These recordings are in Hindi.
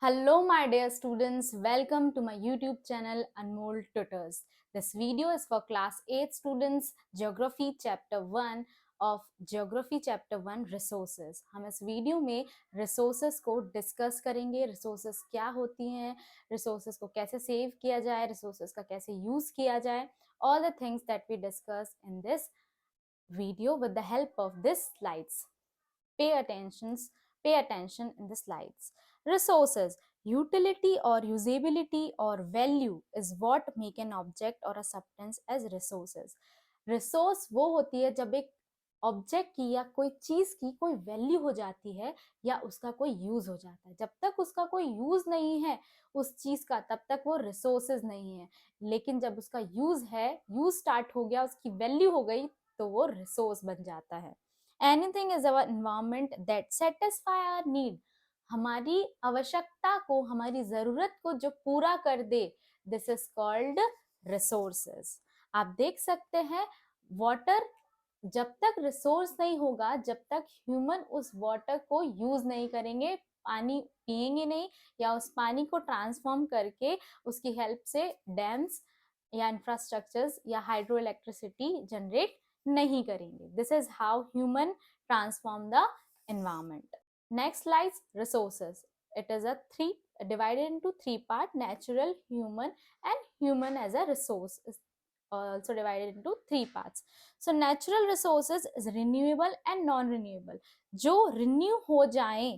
Hello, my dear students. Welcome to my YouTube channel Anmol Tutors. This video is for class 8 students, Geography Chapter 1 of Geography Chapter 1 Resources. हम इस वीडियो में रिसोर्सेज को डिस्कस करेंगे. रिसोर्सेज क्या होती हैं, रिसोर्सेज को कैसे सेव किया जाए, रिसोर्सेज का कैसे यूज किया जाए. All the things that we discuss in this video with the help of these slides. Pay attention in the slides. Resources, utility or usability or value is what make an object or a substance as resources. Resource वो होती है जब एक ऑब्जेक्ट की या कोई चीज की कोई वैल्यू हो जाती है या उसका कोई यूज हो जाता है. जब तक उसका कोई यूज नहीं है उस चीज का, तब तक वो रिसोर्सेज नहीं है. लेकिन जब उसका यूज है, यूज स्टार्ट हो गया, उसकी वैल्यू हो गई, तो वो रिसोर्स बन जाता है. Anything is our environment that satisfy our need. हमारी आवश्यकता को, हमारी जरूरत को जो पूरा कर दे, दिस इज कॉल्ड रिसोर्सेज. आप देख सकते हैं वाटर, जब तक रिसोर्स नहीं होगा, जब तक ह्यूमन उस वाटर को यूज नहीं करेंगे, पानी पिएंगे नहीं या उस पानी को ट्रांसफॉर्म करके उसकी हेल्प से डैम्स या इंफ्रास्ट्रक्चर्स या हाइड्रो इलेक्ट्रिसिटी जनरेट नहीं करेंगे. This is how human transform the environment. Next slides, resources. It is a three divided into three part: natural, human and human as a resource is also divided into three parts. So natural resources is renewable and non renewable. जो renew हो जाए,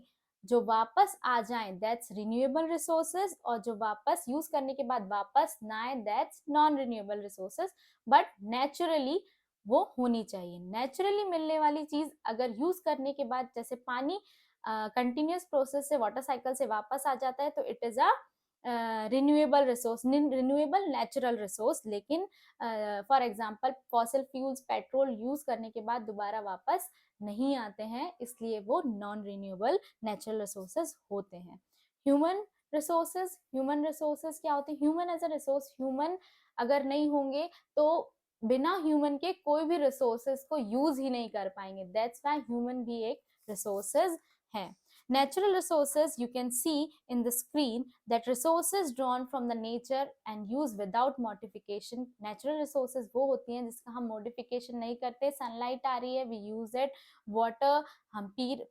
जो वापस आ जाए, दैट्स रिन्यूएबल रिसोर्सेज. और जो वापस यूज करने के बाद वापस ना आए, that's non renewable resources. But naturally वो होनी चाहिए. नेचुरली मिलने वाली चीज अगर यूज करने के बाद, जैसे पानी कंटिन्यूस प्रोसेस से, वाटर साइकिल से वापस आ जाता है, तो it is a renewable resource, renewable natural resource. लेकिन for example fossil fuels, petrol use करने के बाद दोबारा वापस नहीं आते हैं, इसलिए वो नॉन रिन्यूएबल नेचुरल रिसोर्सेज होते हैं. ह्यूमन रिसोर्सेज, ह्यूमन रिसोर्सेज क्या होते हैं? Human as a resource, human अगर नहीं होंगे तो बिना ह्यूमन के कोई भी रिसोर्सेज को यूज ही नहीं कर पाएंगे. दैट्स व्हाई ह्यूमन भी एक रिसोर्सेज है. Natural resources, you can see in the screen that resources drawn from the nature and used without modification. Natural resources वो होती हैं जिसका हम modification नहीं करते. सनलाइट आ रही है, we use it. वाटर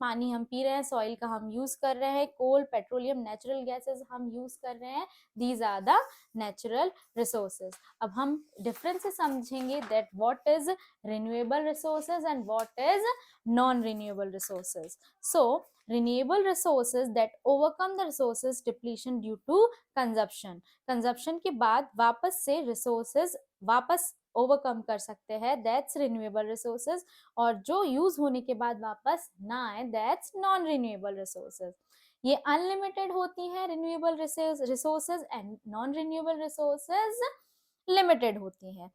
पानी हम पी रहे हैं, सॉइल का हम यूज कर रहे हैं, कोल, पेट्रोलियम, नेचुरल गैसेस हम यूज कर रहे हैं. These are the natural resources. अब हम डिफरेंस समझेंगे that what is renewable resources and what is non renewable resources. So renewable resources that overcome the resources depletion due to consumption के बाद वापस से resources वापस ओवरकम कर सकते हैं, दैट्स रिन्यूएबल रिसोर्सेज. और जो यूज होने के बाद वापस ना आए, दैट्स नॉन रिन्यूएबल रिसोर्सेज. ये अनलिमिटेड होती हैं renewable resources and non renewable resources limited होती हैं.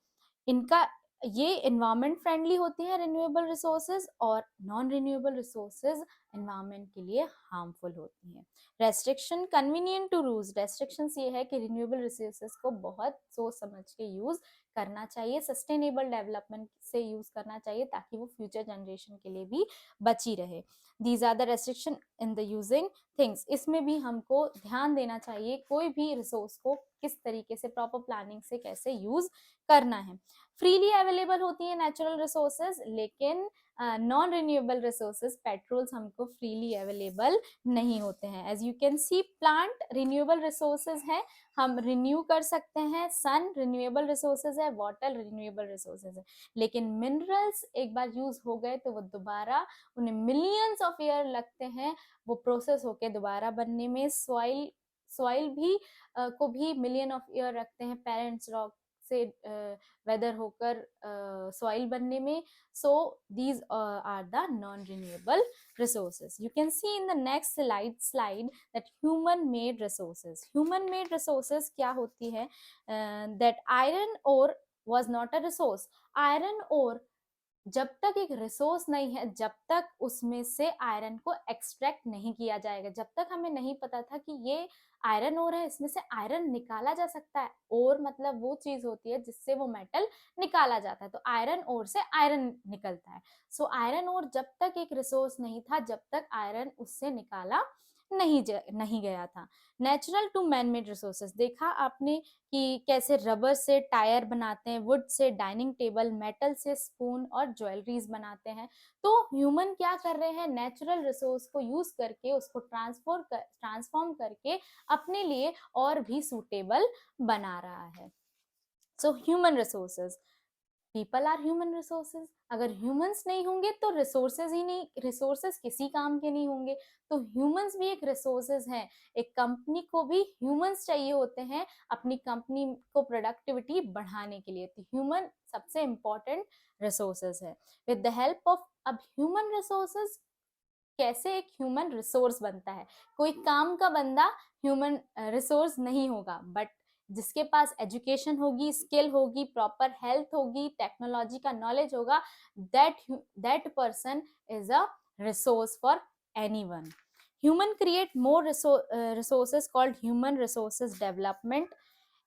इनका ये एनवायरमेंट फ्रेंडली होती है रिन्यूएबल रिसोर्सेज, और नॉन रिन्यूएबल रिसोर्सेज एनवायरमेंट के लिए हार्मफुल होती हैं. Restriction, convenient to use. Restrictions ये है कि रिन्यूएबल रिसोर्सेज को बहुत सोच समझ के यूज करना चाहिए, सस्टेनेबल डेवलपमेंट से यूज करना चाहिए ताकि वो फ्यूचर जनरेशन के लिए भी बची रहे. These are the restriction in the using things. इसमें भी हमको ध्यान देना चाहिए कोई भी रिसोर्स को किस तरीके से प्रॉपर प्लानिंग से कैसे यूज करना है. फ्रीली अवेलेबल होती है नेचुरल रिसोर्सेज, लेकिन नॉन रिन्यूएबल रिसोर्सेज, पेट्रोल्स हमको फ्रीली अवेलेबल नहीं होते हैं. As you can see, plant renewable resources है, हम रिन्यू कर सकते हैं. सन रिन्यूएबल रिसोर्सेज है, वाटर रिन्यूएबल रिसोर्सेज है. लेकिन मिनरल्स एक बार यूज हो गए तो वो दोबारा, उन्हें मिलियंस ऑफ ईयर लगते हैं वो प्रोसेस होके दोबारा बनने में. सॉइल भी को भी मिलियन ऑफ ईयर रखते हैं पेरेंट्स रॉक से वेदर होकर सॉइल बनने में. So these are the non renewable resources. You can see in the next slide that human made resources. Human made resources क्या होती है? That iron ore was not a resource. Iron ore जब तक एक रिसोर्स नहीं है, जब तक उसमें से आयरन को एक्सट्रैक्ट नहीं किया जाएगा, जब तक हमें नहीं पता था कि ये आयरन ओर है, इसमें से आयरन निकाला जा सकता है. ओर मतलब वो चीज होती है जिससे वो मेटल निकाला जाता है, तो आयरन ओर से आयरन निकलता है. सो आयरन ओर जब तक एक रिसोर्स नहीं था, जब तक आयरन उससे निकाला नहीं गया था। Natural to man made resources, देखा आपने कि कैसे रबर से टायर बनाते हैं, would say dining table, metal से स्पून और ज्वेलरीज बनाते हैं। तो ह्यूमन क्या कर रहे हैं, नेचुरल रिसोर्स को यूज करके उसको ट्रांसफॉर्म करके अपने लिए और भी सूटेबल बना रहा है। So human resources, people are human resources. अगर ह्यूमंस नहीं होंगे तो रिसोर्सेज ही नहीं, रिसोर्सेज किसी काम के नहीं होंगे। तो ह्यूमंस भी एक रिसोर्सेज हैं। एक कंपनी को भी ह्यूमंस चाहिए होते हैं अपनी कंपनी को प्रोडक्टिविटी बढ़ाने के लिए। तो ह्यूमन सबसे इंपॉर्टेंट रिसोर्सेज है। विद द हेल्प ऑफ, अब ह्यूमन रिसोर्सेज, कैसे एक ह्यूमन रिसोर्स बनता है, कोई काम का बंदा ह्यूमन रिसोर्स नहीं होगा, बट जिसके पास एजुकेशन होगी, स्किल होगी, प्रॉपर हेल्थ होगी, टेक्नोलॉजी का नॉलेज होगा, that person is a resource for anyone. Human create more resources called human resources development.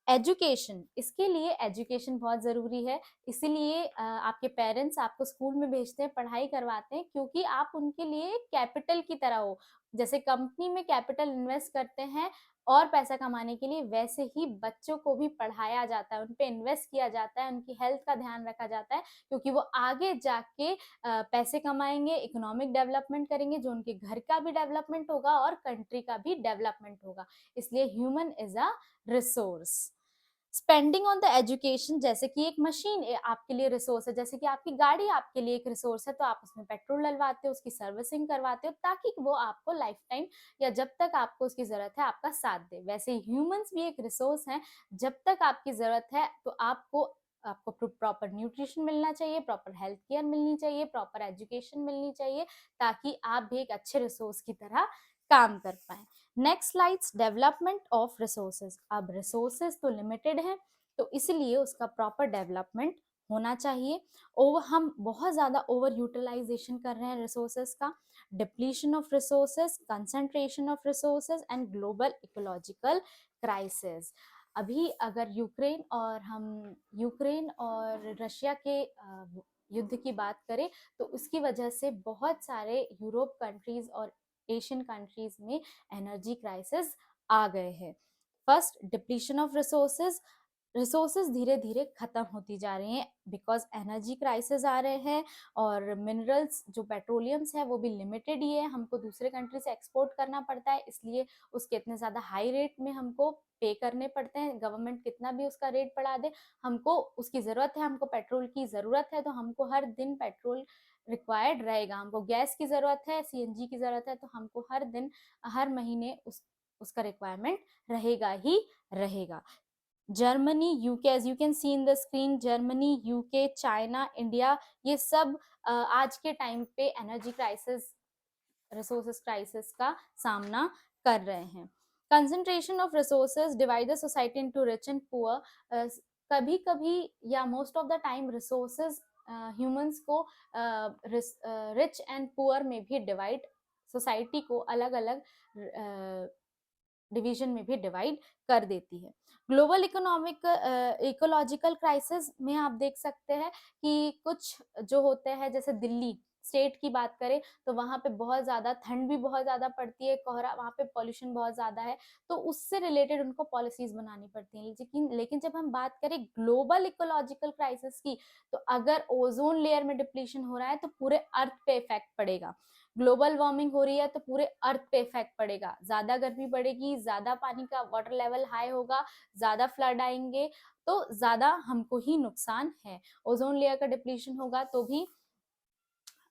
Education, इसके लिए एजुकेशन बहुत ज़रूरी है। इसीलिए आपके पेरेंट्स आपको स्कूल में भेजते हैं, पढ़ाई करवाते हैं, क्योंकि आप उनके लिए कैपिटल की तरह हो। जैसे कंपनी में कैपिटल इन्वेस्ट करते हैं और पैसा कमाने के लिए, वैसे ही बच्चों को भी पढ़ाया जाता है, उन पे इन्वेस्ट किया जाता है, उनकी हेल्थ का ध्यान रखा जाता है, क्योंकि वो आगे जाके पैसे कमाएंगे, इकोनॉमिक डेवलपमेंट करेंगे, जो उनके घर का भी डेवलपमेंट होगा और कंट्री का भी डेवलपमेंट होगा। इसलिए human is a resource. Spending on the education, जैसे कि एक मशीन आपके लिए रिसोर्स है, जैसे कि आपकी गाड़ी आपके लिए एक रिसोर्स है, तो आप उसमें पेट्रोल डलवाते हो, उसकी सर्विसिंग करवाते हो, ताकि वो आपको लाइफ टाइम या जब तक आपको उसकी जरूरत है आपका साथ दे। वैसे ह्यूमंस भी एक रिसोर्स हैं, जब तक आपकी जरूरत है तो आपको प्रॉपर न्यूट्रिशन मिलना चाहिए, प्रॉपर हेल्थ केयर मिलनी चाहिए, प्रॉपर एजुकेशन मिलनी चाहिए, ताकि आप भी एक अच्छे रिसोर्स की तरह काम कर पाए। Next slides, development of resources. अब रिसोर्सेज तो लिमिटेड हैं, तो इसलिए उसका प्रॉपर डेवलपमेंट होना चाहिए। हम बहुत ज़्यादा ओवर यूटिलाइजेशन कर रहे हैं रिसोर्सेज का। Depletion of resources, concentration of resources and global ecological crisis. अभी अगर यूक्रेन और रशिया के युद्ध की बात करें, तो उसकी वजह से बहुत सारे यूरोप कंट्रीज और एशियन कंट्रीज में एनर्जी क्राइसिस आ गए हैं। फर्स्ट, डिप्लीशन ऑफ रिसोर्सेज धीरे धीरे खत्म होती जा रही हैं, बिकॉज एनर्जी क्राइसिस आ रहे हैं, और मिनरल्स जो पेट्रोलियम्स है वो भी लिमिटेड ही है, हमको दूसरे कंट्री से एक्सपोर्ट करना पड़ता है, इसलिए उसके इतने ज़्यादा हाई रेट में हमको पे करने पड़ते हैं। गवर्नमेंट कितना भी उसका रेट बढ़ा दे, हमको उसकी ज़रूरत है, हमको पेट्रोल की ज़रूरत है, तो हमको हर दिन पेट्रोल रिक्वायर्ड रहेगा। हमको गैस की ज़रूरत है, सीएनजी की ज़रूरत है, तो हमको हर दिन, हर महीने उसका रिक्वायरमेंट रहेगा ही रहेगा। Germany, UK, as you can see in the screen, Germany, UK, China, India, ये सब आज के टाइम पे एनर्जी क्राइसिस, रिसोर्सेस क्राइसिस का सामना कर रहे हैं। Concentration of resources divide the society into rich and poor. कभी कभी या most of the time resources humans को रिच एंड पुअर में भी डिवाइड, सोसाइटी को अलग अलग डिवीजन में भी डिवाइड कर देती है। ग्लोबल इकोनॉमिक इकोलॉजिकल क्राइसिस में आप देख सकते हैं कि कुछ जो होते हैं, जैसे दिल्ली स्टेट की बात करें तो वहाँ पे बहुत ज़्यादा ठंड भी बहुत ज़्यादा पड़ती है, कोहरा, वहाँ पे पॉल्यूशन बहुत ज़्यादा है, तो उससे रिलेटेड उनको पॉलिसीज बनानी पड़ती हैं। लेकिन जब हम बात करें ग्लोबल इकोलॉजिकल क्राइसिस की, तो अगर ओजोन लेयर में डिप्लीशन हो रहा है तो पूरे अर्थ पे इफेक्ट पड़ेगा। ग्लोबल वार्मिंग हो रही है तो पूरे अर्थ पे इफेक्ट पड़ेगा, ज्यादा गर्मी बढ़ेगी, ज्यादा पानी का वाटर लेवल हाई होगा, ज्यादा फ्लड आएंगे, तो ज्यादा हमको ही नुकसान है। ओजोन लेयर का डिप्लीशन होगा तो भी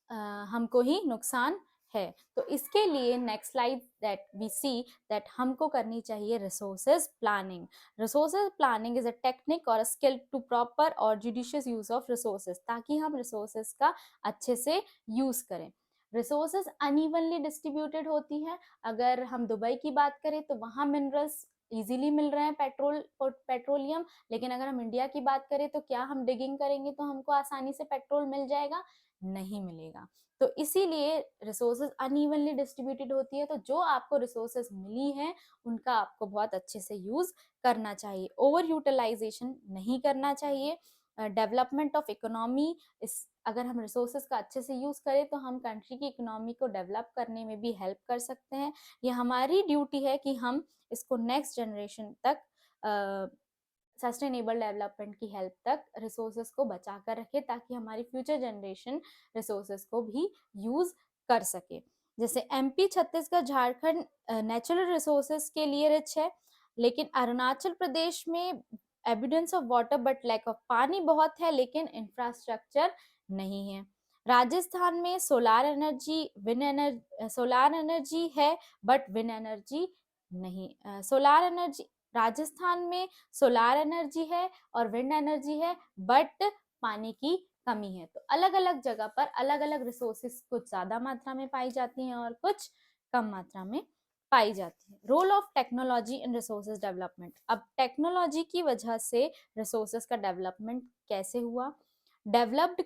हमको ही नुकसान है। तो इसके लिए next slide that we see that हमको करनी चाहिए resources planning. Resources planning is a technique और स्किल टू प्रॉपर और जुडिशियस यूज ऑफ रिसोर्सेज, ताकि हम रिसोर्सेज का अच्छे से यूज करें। रिसोर्सेज अनइवनली डिस्ट्रीब्यूटेड होती है। अगर हम दुबई की बात करें तो वहाँ मिनरल्स इजीली मिल रहे हैं, पेट्रोलियम, लेकिन अगर हम इंडिया की बात करें तो क्या हम डिगिंग करेंगे तो हमको आसानी से पेट्रोल मिल जाएगा? नहीं मिलेगा। तो इसीलिए रिसोर्सेज अनइवनली डिस्ट्रीब्यूटेड होती है, तो जो आपको रिसोर्सेज मिली हैं उनका आपको बहुत अच्छे से यूज करना चाहिए, ओवर यूटिलाइजेशन नहीं करना चाहिए। डेवलपमेंट ऑफ इकोनॉमी अगर हम रिसोर्सेज का अच्छे से यूज़ करें तो हम कंट्री की इकोनॉमी को डेवलप करने में भी हेल्प कर सकते हैं। ये हमारी ड्यूटी है कि हम इसको नेक्स्ट जनरेशन तक सस्टेनेबल डेवलपमेंट की हेल्प तक रिसोर्सेज को बचा कर रखे, ताकि हमारी फ्यूचर जनरेशन रिसोर्सेज को भी यूज़ कर सके। जैसे MP, Chhattisgarh, Jharkhand natural resources के लिए रिच है, लेकिन अरुणाचल प्रदेश में evidence of water but lack of, पानी बहुत है लेकिन इंफ्रास्ट्रक्चर नहीं है। राजस्थान में solar energy, wind energy, solar energy है बट विंड एनर्जी नहीं। सोलार एनर्जी, राजस्थान में सोलार एनर्जी है और विंड एनर्जी है बट पानी की कमी है। तो अलग अलग जगह पर अलग अलग रिसोर्सेस कुछ ज्यादा मात्रा में पाई जाती हैं और कुछ कम मात्रा में पाई जाती है। Role of technology in resources development. अब टेक्नोलॉजी की वजह से रिसोर्सेज का डेवलपमेंट कैसे हुआ? डेवलप्ड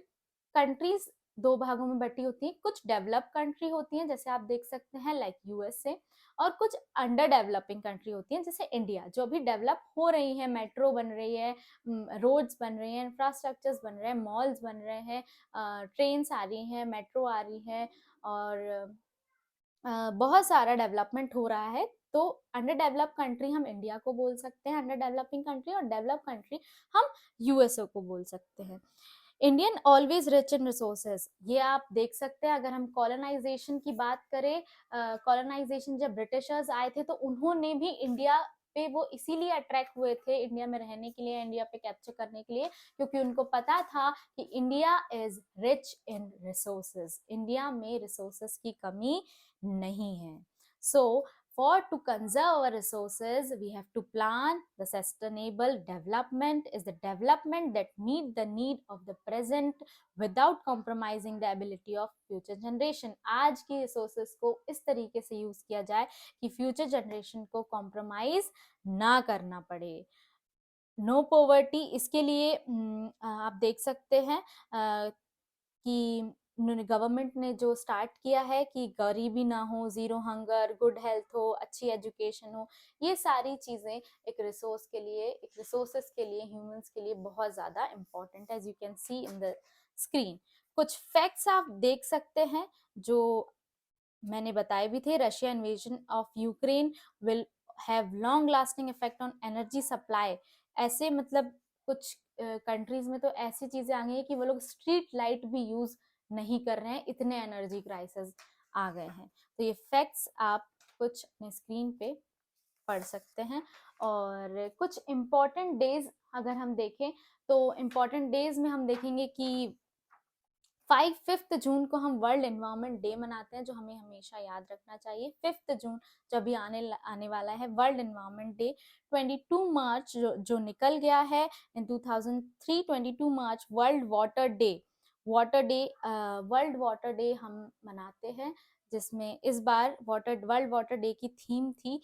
कंट्रीज दो भागों में बटी होती हैं। कुछ डेवलप कंट्री होती हैं, जैसे आप देख सकते हैं लाइक यूएसए, और कुछ अंडर डेवलपिंग कंट्री होती हैं जैसे इंडिया, जो अभी डेवलप हो रही है, मेट्रो बन रही है, रोड्स बन रही हैं, इंफ्रास्ट्रक्चर्स बन रहे हैं, मॉल्स बन रहे हैं, ट्रेन्स आ रही हैं, मेट्रो आ रही है, और बहुत सारा डेवलपमेंट हो रहा है। तो अंडर डेवलप कंट्री हम इंडिया को बोल सकते हैं अंडर डेवलपिंग कंट्री, और डेवलप कंट्री हम यूएसए को बोल सकते हैं। Indian always rich in resources, ये आप देख सकते हैं। अगर हम कॉलोनाइजेशन की बात करें, कॉलोनाइजेशन जब ब्रिटिशर्स आए थे तो उन्होंने भी इंडिया पे वो इसीलिए अट्रैक्ट हुए थे इंडिया में रहने के लिए, इंडिया पे कैप्चर करने के लिए, क्योंकि उनको पता था कि India is rich in resources, India में रिसोर्सेज की कमी नहीं है। सो for to conserve our resources, we have to plan. The sustainable development is the development that meet the need of the present without compromising the ability of future generation. आज की resources को इस तरीके से यूज किया जाए कि फ्यूचर जनरेशन को कॉम्प्रोमाइज ना करना पड़े। नो पॉवर्टी, इसके लिए आप देख सकते हैं कि उन्होंने, गवर्नमेंट ने जो स्टार्ट किया है कि गरीबी ना हो, जीरो हंगर, गुड हेल्थ हो, अच्छी एजुकेशन हो, ये सारी चीजें एक रिसोर्स के लिए, एक रिसोर्सेस के लिए, ह्यूमंस के लिए बहुत ज्यादा इंपॉर्टेंट है, as you can see in the screen. कुछ फैक्ट्स आप देख सकते हैं जो मैंने बताए भी थे। Russia invasion of Ukraine will have long lasting effect on energy supply. ऐसे मतलब कुछ कंट्रीज में तो ऐसी चीजें आ गई है कि वो लोग स्ट्रीट लाइट भी यूज नहीं कर रहे हैं, इतने एनर्जी क्राइसिस आ गए हैं। तो ये फैक्ट्स आप कुछ अपने स्क्रीन पे पढ़ सकते हैं। और कुछ इम्पोर्टेंट डेज अगर हम देखें तो इम्पोर्टेंट डेज में हम देखेंगे कि 5 जून को हम वर्ल्ड एनवायरनमेंट डे मनाते हैं, जो हमें हमेशा याद रखना चाहिए। 5 जून जो अभी आने वाला है वर्ल्ड एनवायरनमेंट डे। 22 मार्च जो निकल गया है in 2003, 22 March world water day. World water day हम मनाते हैं, जिसमें इस बार वर्ल्ड वाटर डे की थीम थी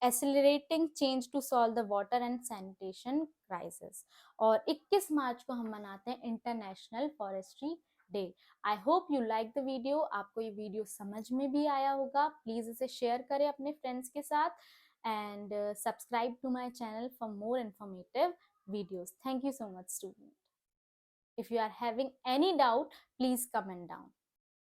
accelerating change to solve the water and sanitation crisis. और 21 मार्च को हम मनाते हैं international forestry day. I hope you like the video. आपको ये वीडियो समझ में भी आया होगा। प्लीज इसे शेयर करें अपने फ्रेंड्स के साथ and subscribe to my channel for more informative videos. Thank you so much, student. If you are having any doubt, please comment down.